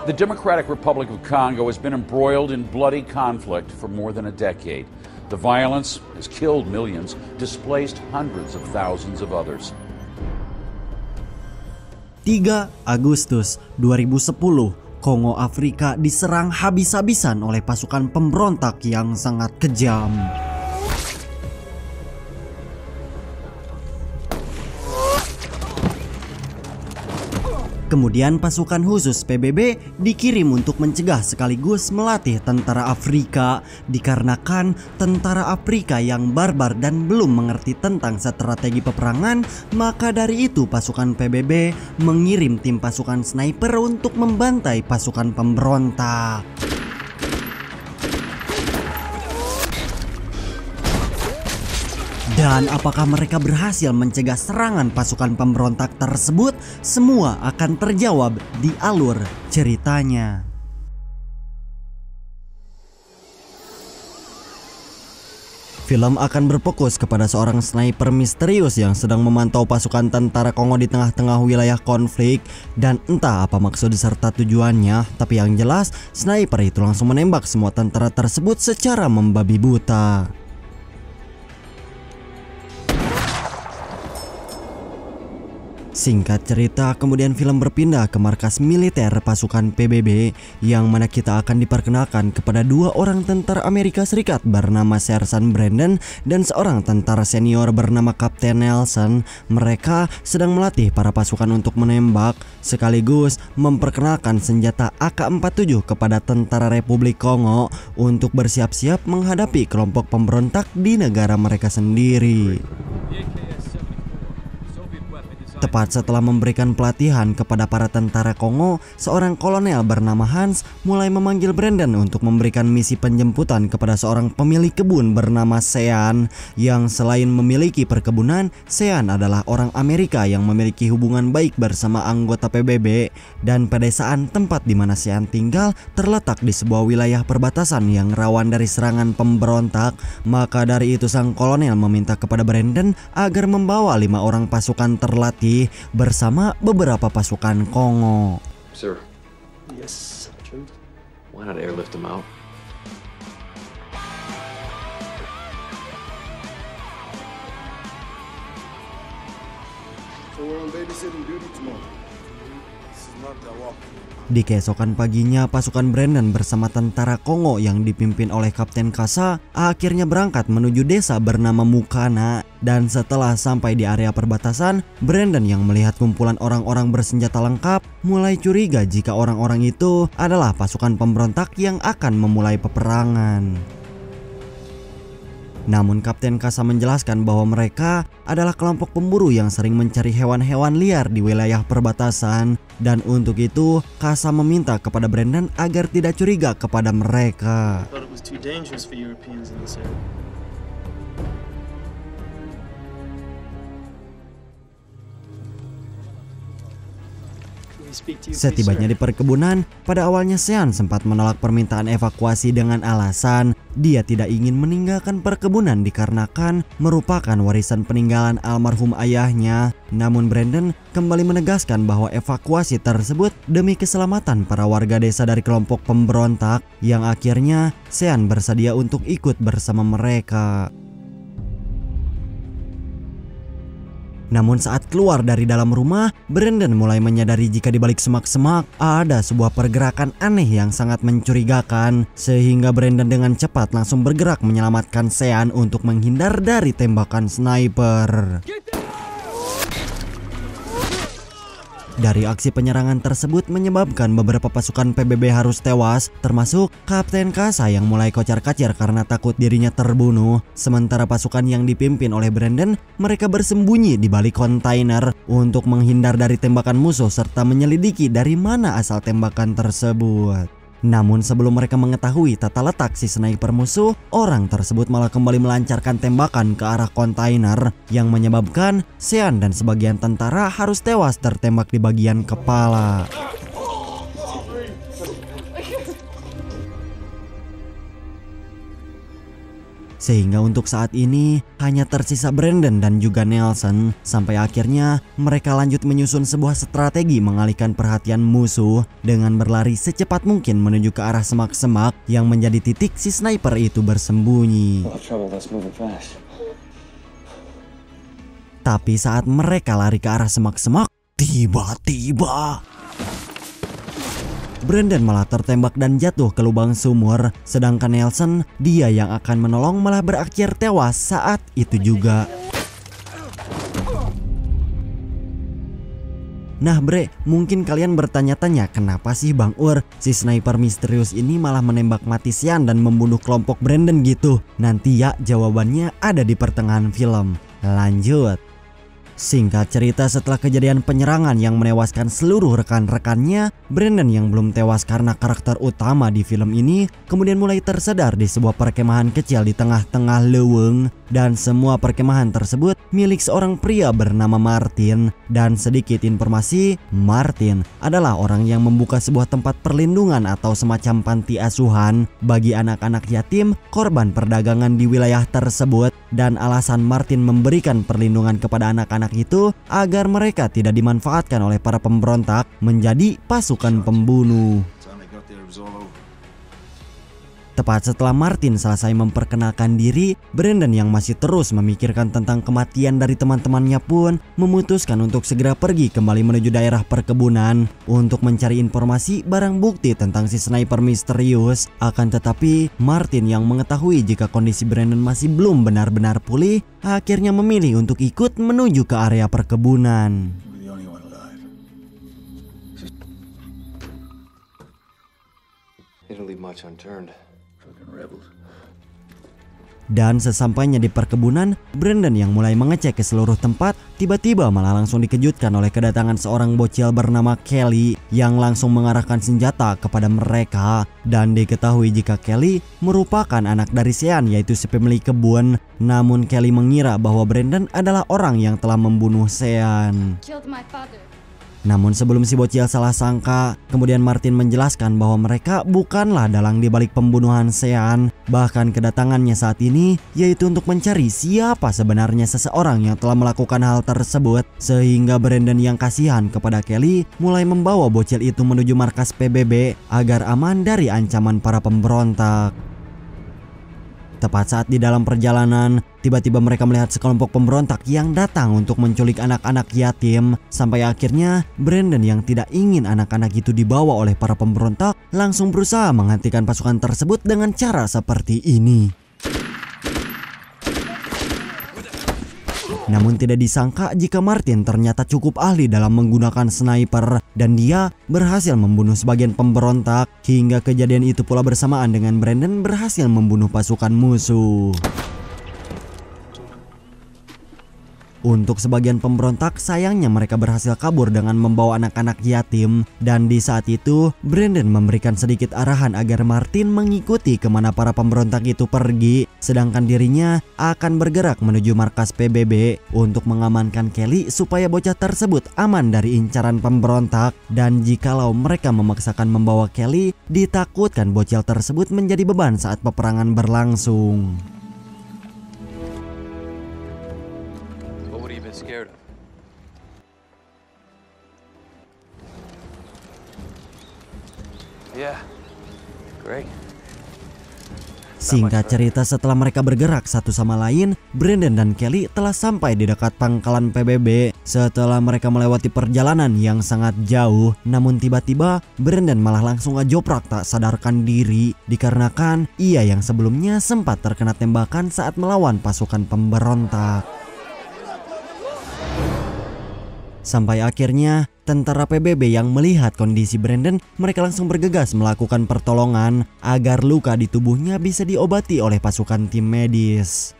The Democratic Republic of Congo has been embroiled in bloody conflict for more than a decade. The violence has killed millions, displaced hundreds of thousands of others. 3 Agustus 2010, Kongo Afrika diserang habis-habisan oleh pasukan pemberontak yang sangat kejam. Kemudian pasukan khusus PBB dikirim untuk mencegah sekaligus melatih tentara Afrika, dikarenakan tentara Afrika yang barbar dan belum mengerti tentang strategi peperangan. Maka dari itu pasukan PBB mengirim tim pasukan sniper untuk membantai pasukan pemberontak. Dan apakah mereka berhasil mencegah serangan pasukan pemberontak tersebut? Semua akan terjawab di alur ceritanya. Film akan berfokus kepada seorang sniper misterius yang sedang memantau pasukan tentara Kongo di tengah-tengah wilayah konflik. Dan entah apa maksud serta tujuannya, tapi yang jelas sniper itu langsung menembak semua tentara tersebut secara membabi buta. Singkat cerita, kemudian film berpindah ke markas militer pasukan PBB, yang mana kita akan diperkenalkan kepada 2 orang tentara Amerika Serikat bernama Sersan Brandon dan seorang tentara senior bernama Kapten Nelson. Mereka sedang melatih para pasukan untuk menembak, sekaligus memperkenalkan senjata AK-47 kepada tentara Republik Kongo untuk bersiap-siap menghadapi kelompok pemberontak di negara mereka sendiri. Tepat setelah memberikan pelatihan kepada para tentara Kongo, seorang kolonel bernama Hans mulai memanggil Brandon untuk memberikan misi penjemputan kepada seorang pemilik kebun bernama Sean, yang selain memiliki perkebunan, Sean adalah orang Amerika yang memiliki hubungan baik bersama anggota PBB, dan pedesaan tempat di mana Sean tinggal terletak di sebuah wilayah perbatasan yang rawan dari serangan pemberontak. Maka dari itu sang kolonel meminta kepada Brandon agar membawa 5 orang pasukan terlatih bersama beberapa pasukan Kongo. Sir. Yes, Sergeant. Why not airlift them out? So we're on babysitting duty tomorrow. This is not that walk. Di keesokan paginya, pasukan Brandon bersama tentara Kongo yang dipimpin oleh Kapten Kasa akhirnya berangkat menuju desa bernama Mukana. Dan setelah sampai di area perbatasan, Brandon yang melihat kumpulan orang-orang bersenjata lengkap mulai curiga jika orang-orang itu adalah pasukan pemberontak yang akan memulai peperangan. Namun Kapten Kasa menjelaskan bahwa mereka adalah kelompok pemburu yang sering mencari hewan-hewan liar di wilayah perbatasan. Dan untuk itu Kasa meminta kepada Brandon agar tidak curiga kepada mereka. Setibanya di perkebunan, pada awalnya Sean sempat menolak permintaan evakuasi dengan alasan dia tidak ingin meninggalkan perkebunan dikarenakan merupakan warisan peninggalan almarhum ayahnya. Namun Brandon kembali menegaskan bahwa evakuasi tersebut demi keselamatan para warga desa dari kelompok pemberontak, yang akhirnya Sean bersedia untuk ikut bersama mereka. Namun saat keluar dari dalam rumah, Brandon mulai menyadari jika di balik semak-semak ada sebuah pergerakan aneh yang sangat mencurigakan, sehingga Brandon dengan cepat langsung bergerak menyelamatkan Sean untuk menghindar dari tembakan sniper. Dari aksi penyerangan tersebut menyebabkan beberapa pasukan PBB harus tewas, termasuk Kapten Kasa yang mulai kocar-kacir karena takut dirinya terbunuh. Sementara pasukan yang dipimpin oleh Brandon, mereka bersembunyi di balik kontainer untuk menghindar dari tembakan musuh serta menyelidiki dari mana asal tembakan tersebut. Namun sebelum mereka mengetahui tata letak si sniper musuh, orang tersebut malah kembali melancarkan tembakan ke arah kontainer yang menyebabkan Sean dan sebagian tentara harus tewas tertembak di bagian kepala. Sehingga untuk saat ini hanya tersisa Brandon dan juga Nelson. Sampai akhirnya mereka lanjut menyusun sebuah strategi mengalihkan perhatian musuh dengan berlari secepat mungkin menuju ke arah semak-semak yang menjadi titik si sniper itu bersembunyi. Tapi saat mereka lari ke arah semak-semak, tiba-tiba Brandon malah tertembak dan jatuh ke lubang sumur, sedangkan Nelson, dia yang akan menolong, malah berakhir tewas saat itu juga. Nah bre, mungkin kalian bertanya-tanya kenapa sih Bang Ur, si sniper misterius ini malah menembak mati Sean dan membunuh kelompok Brandon gitu? Nanti ya jawabannya ada di pertengahan film. Lanjut. Singkat cerita, setelah kejadian penyerangan yang menewaskan seluruh rekan-rekannya, Brandon yang belum tewas karena karakter utama di film ini kemudian mulai tersedar di sebuah perkemahan kecil di tengah-tengah leuweung, dan semua perkemahan tersebut milik seorang pria bernama Martin. Dan sedikit informasi, Martin adalah orang yang membuka sebuah tempat perlindungan atau semacam panti asuhan bagi anak-anak yatim korban perdagangan di wilayah tersebut. Dan alasan Martin memberikan perlindungan kepada anak-anak itu agar mereka tidak dimanfaatkan oleh para pemberontak menjadi pasukan pembunuh. Tepat setelah Martin selesai memperkenalkan diri, Brandon yang masih terus memikirkan tentang kematian dari teman-temannya pun memutuskan untuk segera pergi kembali menuju daerah perkebunan untuk mencari informasi barang bukti tentang si sniper misterius. Akan tetapi Martin yang mengetahui jika kondisi Brandon masih belum benar-benar pulih, akhirnya memilih untuk ikut menuju ke area perkebunan. Dan sesampainya di perkebunan, Brandon yang mulai mengecek ke seluruh tempat, tiba-tiba malah langsung dikejutkan oleh kedatangan seorang bocil bernama Kelly yang langsung mengarahkan senjata kepada mereka. Dan diketahui jika Kelly merupakan anak dari Sean, yaitu si pemilik kebun. Namun Kelly mengira bahwa Brandon adalah orang yang telah membunuh Sean. Namun sebelum si bocil salah sangka, kemudian Martin menjelaskan bahwa mereka bukanlah dalang dibalik pembunuhan Sean. Bahkan kedatangannya saat ini yaitu untuk mencari siapa sebenarnya seseorang yang telah melakukan hal tersebut. Sehingga Brandon yang kasihan kepada Kelly mulai membawa bocil itu menuju markas PBB agar aman dari ancaman para pemberontak. Tepat saat di dalam perjalanan, tiba-tiba mereka melihat sekelompok pemberontak yang datang untuk menculik anak-anak yatim. Sampai akhirnya Brandon yang tidak ingin anak-anak itu dibawa oleh para pemberontak langsung berusaha menghentikan pasukan tersebut dengan cara seperti ini. Namun tidak disangka jika Martin ternyata cukup ahli dalam menggunakan sniper dan dia berhasil membunuh sebagian pemberontak. Hingga kejadian itu pula bersamaan dengan Brandon berhasil membunuh pasukan musuh. Untuk sebagian pemberontak, sayangnya mereka berhasil kabur dengan membawa anak-anak yatim. Dan di saat itu, Brandon memberikan sedikit arahan agar Martin mengikuti kemana para pemberontak itu pergi. Sedangkan dirinya akan bergerak menuju markas PBB untuk mengamankan Kelly supaya bocah tersebut aman dari incaran pemberontak. Dan jikalau mereka memaksakan membawa Kelly, ditakutkan bocil tersebut menjadi beban saat peperangan berlangsung. Scared of. Yeah, great. Singkat cerita, setelah mereka bergerak satu sama lain, Brandon dan Kelly telah sampai di dekat pangkalan PBB. Setelah mereka melewati perjalanan yang sangat jauh, namun tiba-tiba Brandon malah langsung ngejoprak tak sadarkan diri, dikarenakan ia yang sebelumnya sempat terkena tembakan saat melawan pasukan pemberontak. Sampai akhirnya tentara PBB yang melihat kondisi Brandon, mereka langsung bergegas melakukan pertolongan agar luka di tubuhnya bisa diobati oleh pasukan tim medis.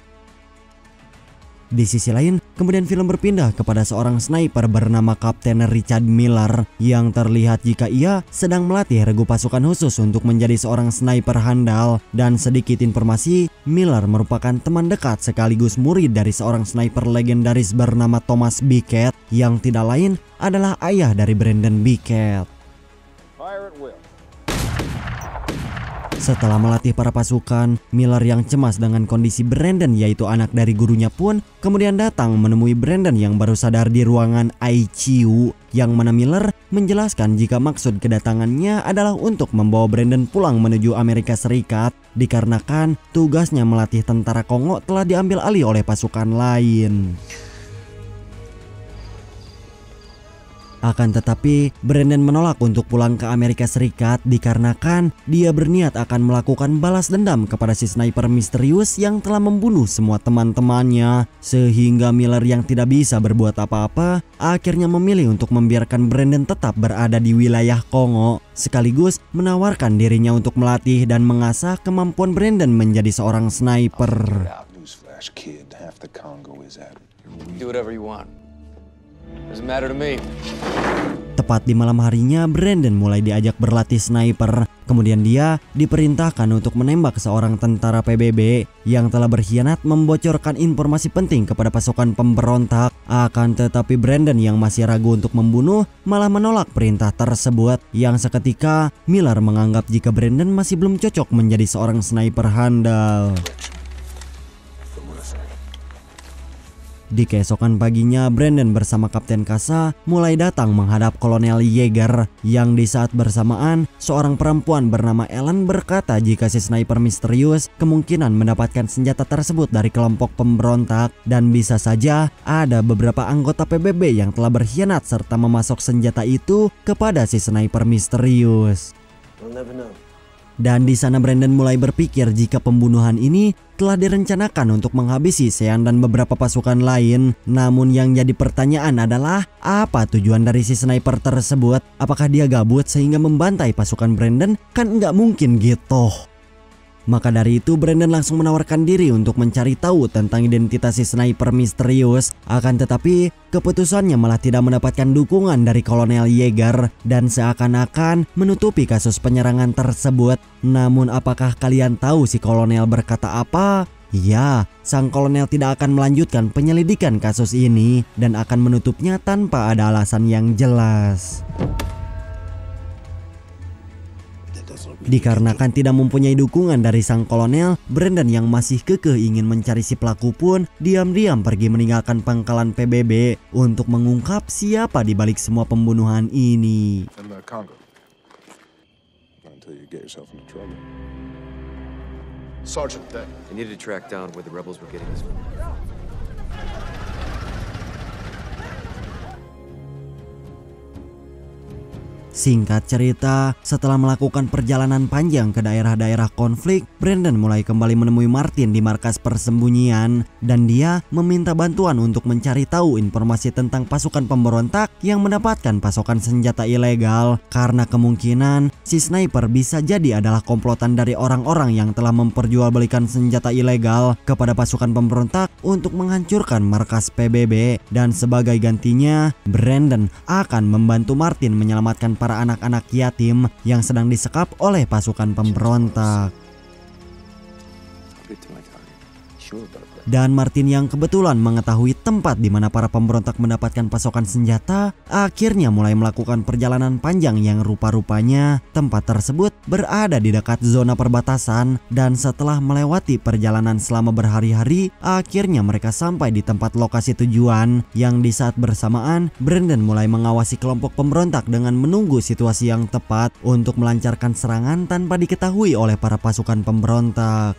Di sisi lain, kemudian film berpindah kepada seorang sniper bernama Kapten Richard Miller yang terlihat jika ia sedang melatih regu pasukan khusus untuk menjadi seorang sniper handal. Dan sedikit informasi, Miller merupakan teman dekat sekaligus murid dari seorang sniper legendaris bernama Thomas Beckett yang tidak lain adalah ayah dari Brandon Beckett. Setelah melatih para pasukan, Miller yang cemas dengan kondisi Brandon yaitu anak dari gurunya pun kemudian datang menemui Brandon yang baru sadar di ruangan ICU, yang mana Miller menjelaskan jika maksud kedatangannya adalah untuk membawa Brandon pulang menuju Amerika Serikat dikarenakan tugasnya melatih tentara Kongo telah diambil alih oleh pasukan lain. Akan tetapi, Brandon menolak untuk pulang ke Amerika Serikat dikarenakan dia berniat akan melakukan balas dendam kepada si sniper misterius yang telah membunuh semua teman-temannya. Sehingga Miller yang tidak bisa berbuat apa-apa akhirnya memilih untuk membiarkan Brandon tetap berada di wilayah Kongo, sekaligus menawarkan dirinya untuk melatih dan mengasah kemampuan Brandon menjadi seorang sniper. Newsflash, kid. Half the Congo is at it. Do whatever you want. Doesn't matter to me. Tepat di malam harinya, Brandon mulai diajak berlatih sniper. Kemudian dia diperintahkan untuk menembak seorang tentara PBB yang telah berkhianat membocorkan informasi penting kepada pasukan pemberontak. Akan tetapi Brandon yang masih ragu untuk membunuh malah menolak perintah tersebut, yang seketika Miller menganggap jika Brandon masih belum cocok menjadi seorang sniper handal. Di keesokan paginya, Brandon bersama Kapten Kasa mulai datang menghadap Kolonel Yeager, yang di saat bersamaan seorang perempuan bernama Ellen berkata jika si sniper misterius kemungkinan mendapatkan senjata tersebut dari kelompok pemberontak, dan bisa saja ada beberapa anggota PBB yang telah berkhianat serta memasok senjata itu kepada si sniper misterius. You'll never know. Dan di sana Brandon mulai berpikir jika pembunuhan ini telah direncanakan untuk menghabisi Sean dan beberapa pasukan lain. Namun yang jadi pertanyaan adalah apa tujuan dari si sniper tersebut? Apakah dia gabut sehingga membantai pasukan Brandon? Kan nggak mungkin gitu. Maka dari itu Brandon langsung menawarkan diri untuk mencari tahu tentang identitas si sniper misterius. Akan tetapi keputusannya malah tidak mendapatkan dukungan dari Kolonel Yeager dan seakan-akan menutupi kasus penyerangan tersebut. Namun apakah kalian tahu si kolonel berkata apa? Ya, sang kolonel tidak akan melanjutkan penyelidikan kasus ini dan akan menutupnya tanpa ada alasan yang jelas. Dikarenakan tidak mempunyai dukungan dari sang kolonel, Brandon yang masih kekeh ingin mencari si pelaku pun diam-diam pergi meninggalkan pangkalan PBB untuk mengungkap siapa di balik semua pembunuhan ini. Congo. Not until you get yourself into trouble. Sergeant, that. I needed to track down where the rebels were getting this from. Singkat cerita, setelah melakukan perjalanan panjang ke daerah-daerah konflik, Brandon mulai kembali menemui Martin di markas persembunyian dan dia meminta bantuan untuk mencari tahu informasi tentang pasukan pemberontak yang mendapatkan pasokan senjata ilegal, karena kemungkinan si sniper bisa jadi adalah komplotan dari orang-orang yang telah memperjualbelikan senjata ilegal kepada pasukan pemberontak untuk menghancurkan markas PBB, dan sebagai gantinya Brandon akan membantu Martin menyelamatkan para anak-anak yatim yang sedang disekap oleh pasukan pemberontak. Dan Martin yang kebetulan mengetahui tempat di mana para pemberontak mendapatkan pasokan senjata, akhirnya mulai melakukan perjalanan panjang yang rupa-rupanya tempat tersebut berada di dekat zona perbatasan. Dan setelah melewati perjalanan selama berhari-hari, akhirnya mereka sampai di tempat lokasi tujuan, yang di saat bersamaan Brandon mulai mengawasi kelompok pemberontak dengan menunggu situasi yang tepat untuk melancarkan serangan tanpa diketahui oleh para pasukan pemberontak.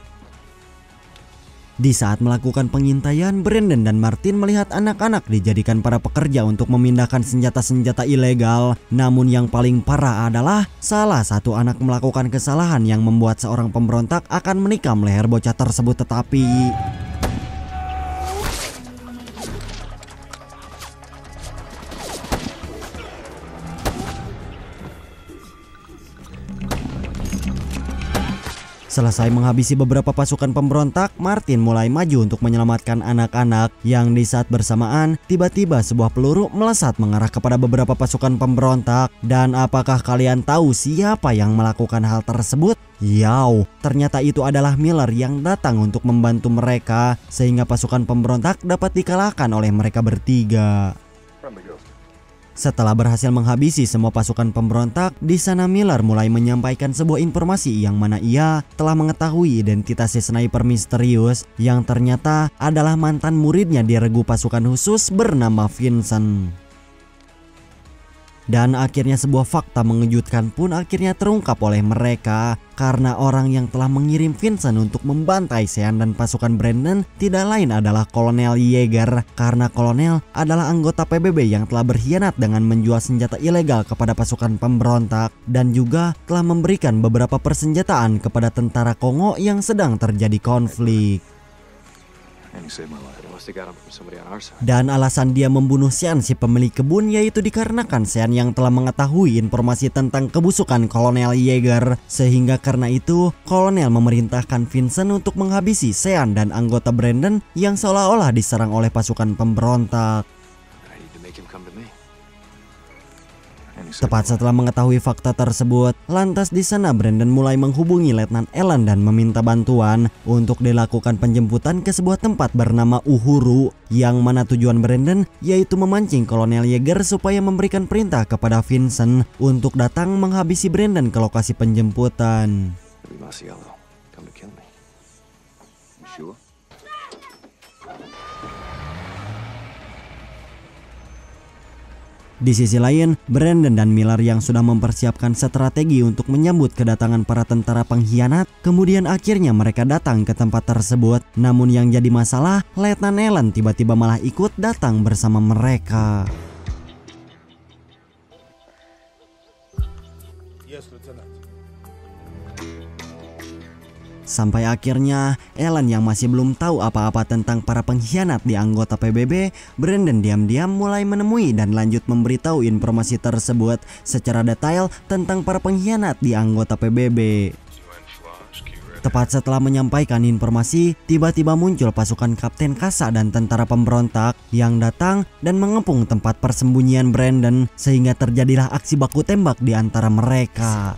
Di saat melakukan pengintaian, Brandon dan Martin melihat anak-anak dijadikan para pekerja untuk memindahkan senjata-senjata ilegal. Namun yang paling parah adalah salah satu anak melakukan kesalahan yang membuat seorang pemberontak akan menikam leher bocah tersebut, tetapi selesai menghabisi beberapa pasukan pemberontak, Martin mulai maju untuk menyelamatkan anak-anak, yang di saat bersamaan tiba-tiba sebuah peluru melesat mengarah kepada beberapa pasukan pemberontak. Dan apakah kalian tahu siapa yang melakukan hal tersebut? Yaw, ternyata itu adalah Miller yang datang untuk membantu mereka sehingga pasukan pemberontak dapat dikalahkan oleh mereka bertiga. Setelah berhasil menghabisi semua pasukan pemberontak, di sana Miller mulai menyampaikan sebuah informasi yang mana ia telah mengetahui identitas si sniper misterius yang ternyata adalah mantan muridnya di regu pasukan khusus bernama Vincent. Dan akhirnya sebuah fakta mengejutkan pun akhirnya terungkap oleh mereka, karena orang yang telah mengirim Vincent untuk membantai Sean dan pasukan Brandon tidak lain adalah Kolonel Yeager, karena Kolonel adalah anggota PBB yang telah berkhianat dengan menjual senjata ilegal kepada pasukan pemberontak dan juga telah memberikan beberapa persenjataan kepada tentara Kongo yang sedang terjadi konflik. Dan alasan dia membunuh Sean si pemilik kebun yaitu dikarenakan Sean yang telah mengetahui informasi tentang kebusukan Kolonel Yeager, sehingga karena itu Kolonel memerintahkan Vincent untuk menghabisi Sean dan anggota Brandon yang seolah-olah diserang oleh pasukan pemberontak. Tepat setelah mengetahui fakta tersebut, lantas di sana Brandon mulai menghubungi Letnan Allen dan meminta bantuan untuk dilakukan penjemputan ke sebuah tempat bernama Uhuru, yang mana tujuan Brandon yaitu memancing Kolonel Yeager supaya memberikan perintah kepada Vincent untuk datang menghabisi Brandon ke lokasi penjemputan. Di sisi lain, Brandon dan Miller yang sudah mempersiapkan strategi untuk menyambut kedatangan para tentara pengkhianat, kemudian akhirnya mereka datang ke tempat tersebut. Namun yang jadi masalah, Letnan Allen tiba-tiba malah ikut datang bersama mereka. Yes, Lieutenant. Sampai akhirnya Allen yang masih belum tahu apa-apa tentang para pengkhianat di anggota PBB, Brandon diam-diam mulai menemui dan lanjut memberitahu informasi tersebut secara detail tentang para pengkhianat di anggota PBB. Tepat setelah menyampaikan informasi, tiba-tiba muncul pasukan Kapten Kasa dan tentara pemberontak yang datang dan mengepung tempat persembunyian Brandon, sehingga terjadilah aksi baku tembak di antara mereka.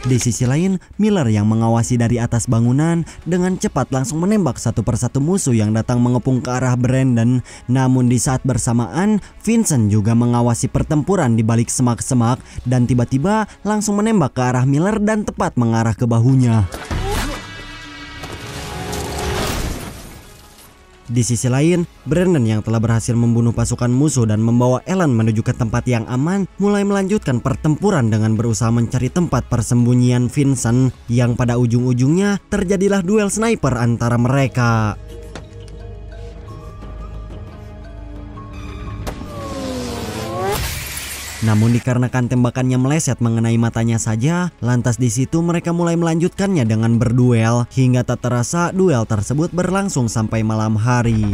Di sisi lain, Miller yang mengawasi dari atas bangunan dengan cepat langsung menembak satu persatu musuh yang datang mengepung ke arah Brandon. Namun di saat bersamaan, Vincent juga mengawasi pertempuran di balik semak-semak dan tiba-tiba langsung menembak ke arah Miller dan tepat mengarah ke bahunya. Di sisi lain, Brandon yang telah berhasil membunuh pasukan musuh dan membawa Allen menuju ke tempat yang aman mulai melanjutkan pertempuran dengan berusaha mencari tempat persembunyian Vincent, yang pada ujung-ujungnya terjadilah duel sniper antara mereka. Namun dikarenakan tembakannya meleset mengenai matanya saja, lantas di situ mereka mulai melanjutkannya dengan berduel hingga tak terasa duel tersebut berlangsung sampai malam hari.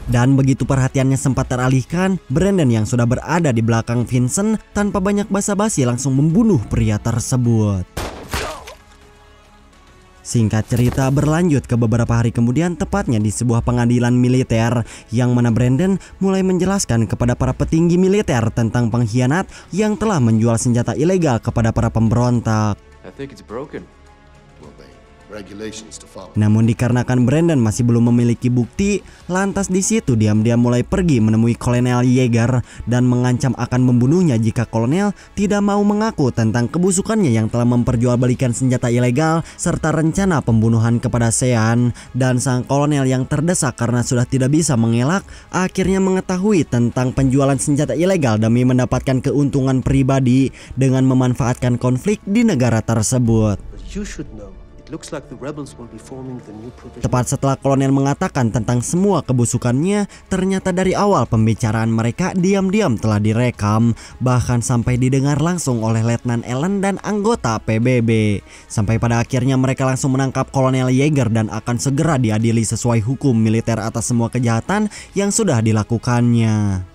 Dan begitu perhatiannya sempat teralihkan, Brandon yang sudah berada di belakang Vincent tanpa banyak basa-basi langsung membunuh pria tersebut. Singkat cerita berlanjut ke beberapa hari kemudian, tepatnya di sebuah pengadilan militer, yang mana Brandon mulai menjelaskan kepada para petinggi militer tentang pengkhianat yang telah menjual senjata ilegal kepada para pemberontak. Namun dikarenakan Brandon masih belum memiliki bukti, lantas di situ diam-diam mulai pergi menemui Kolonel Yeager dan mengancam akan membunuhnya jika Kolonel tidak mau mengaku tentang kebusukannya yang telah memperjualbelikan senjata ilegal serta rencana pembunuhan kepada Sean. Dan sang Kolonel yang terdesak karena sudah tidak bisa mengelak akhirnya mengetahui tentang penjualan senjata ilegal demi mendapatkan keuntungan pribadi dengan memanfaatkan konflik di negara tersebut. Tepat setelah Kolonel mengatakan tentang semua kebusukannya, ternyata dari awal pembicaraan mereka diam-diam telah direkam, bahkan sampai didengar langsung oleh Letnan Allen dan anggota PBB. Sampai pada akhirnya mereka langsung menangkap Kolonel Yeager dan akan segera diadili sesuai hukum militer atas semua kejahatan yang sudah dilakukannya.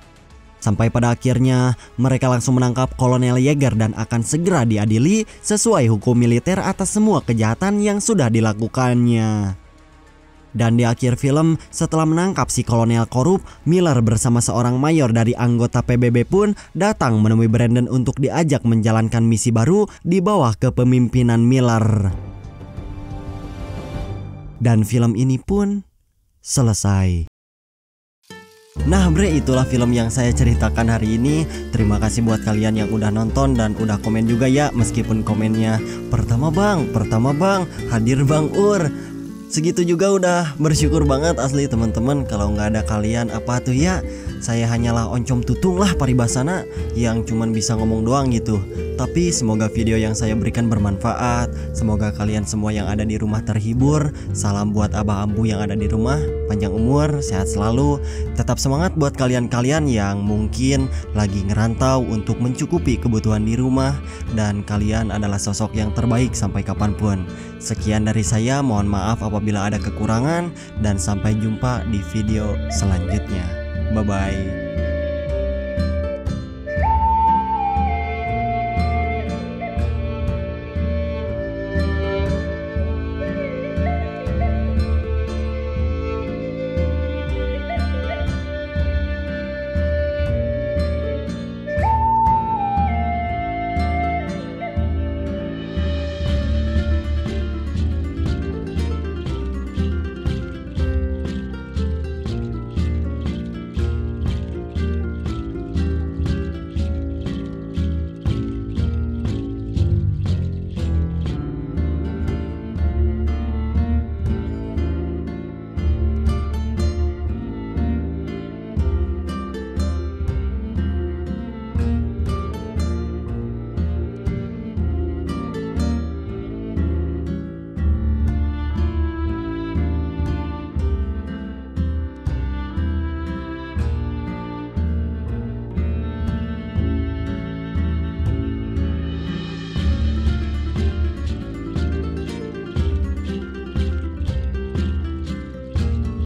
Sampai pada akhirnya mereka langsung menangkap Kolonel Yeager dan akan segera diadili sesuai hukum militer atas semua kejahatan yang sudah dilakukannya. Dan di akhir film, setelah menangkap si kolonel korup, Miller bersama seorang mayor dari anggota PBB pun datang menemui Brandon untuk diajak menjalankan misi baru di bawah kepemimpinan Miller. Dan film ini pun selesai. Nah bre, itulah film yang saya ceritakan hari ini. Terima kasih buat kalian yang udah nonton dan udah komen juga ya. Meskipun komennya pertama bang, hadir bang Ur. Segitu juga udah bersyukur banget asli teman-teman. Kalau nggak ada kalian apa tuh ya, saya hanyalah oncom tutung lah paribasana yang cuman bisa ngomong doang gitu. Tapi semoga video yang saya berikan bermanfaat. Semoga kalian semua yang ada di rumah terhibur. Salam buat abah ambu yang ada di rumah. Panjang umur, sehat selalu. Tetap semangat buat kalian-kalian yang mungkin lagi ngerantau untuk mencukupi kebutuhan di rumah. Dan kalian adalah sosok yang terbaik sampai kapanpun. Sekian dari saya, mohon maaf apabila ada kekurangan. Dan sampai jumpa di video selanjutnya. Bye-bye.